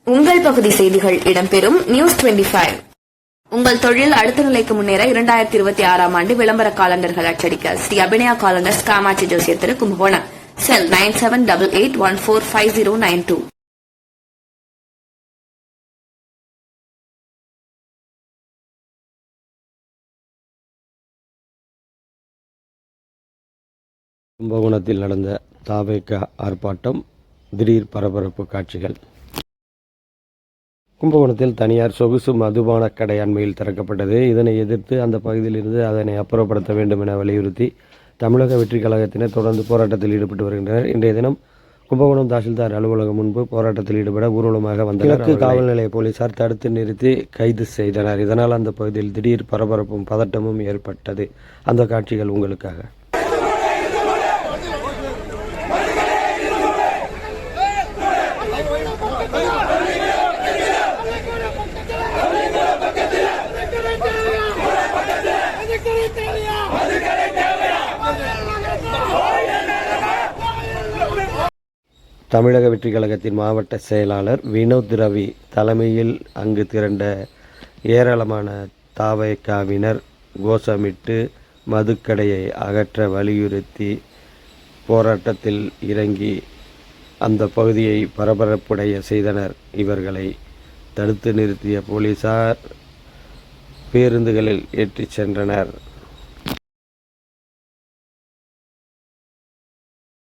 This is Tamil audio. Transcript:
உங்கள் பகுதி செய்திகள் இடம்பெறும் நியூஸ் 25. உங்கள் தொழில் அடுத்த நிலைக்கு முன்னேற 2026 ஆண்டு விளம்பர காலண்டர்கள் அச்சடிக்க ஸ்ரீ அபிநயா காலண்டர்ஸ் காமாட்சி ஜோசியர் திரு கும்பகோணம். செல் 9788145092. கும்பகோணத்தில் நடந்த தாவேக ஆர்ப்பாட்டம், திடீர் பரபரப்பு காட்சிகள். கும்பகோணத்தில் தனியார் சொகுசு மதுபான கடை அண்மையில் திறக்கப்பட்டது. இதனை எதிர்த்து அந்த பகுதியில் இருந்து அதனை அப்புறப்படுத்த வேண்டும் என வலியுறுத்தி தமிழக வெற்றிக் கழகத்தினர் தொடர்ந்து போராட்டத்தில் ஈடுபட்டு வருகின்றனர். இன்றைய தினம் கும்பகோணம் தாசில்தார் அலுவலகம் முன்பு போராட்டத்தில் ஈடுபட ஊர்வலமாக வந்தனர். காவல் நிலைய போலீசார் தடுத்து நிறுத்தி கைது செய்தனர். இதனால் அந்த பகுதியில் திடீர் பரபரப்பும் பதட்டமும் ஏற்பட்டது. அந்த காட்சிகள் உங்களுக்காக. தமிழக வெற்றிக் கழகத்தின் மாவட்ட செயலாளர் வினோத் ரவி தலைமையில் அங்கு திரண்ட ஏராளமான தாவேகாவினர் கோஷமிட்டு மதுக்கடையை அகற்ற வலியுறுத்தி போராட்டத்தில் இறங்கி அந்த பகுதியை பரபரப்புடைய செய்தனர். இவர்களை தடுத்து நிறுத்திய போலீசார் பேருந்துகளில் ஏற்றிச் சென்றனர்.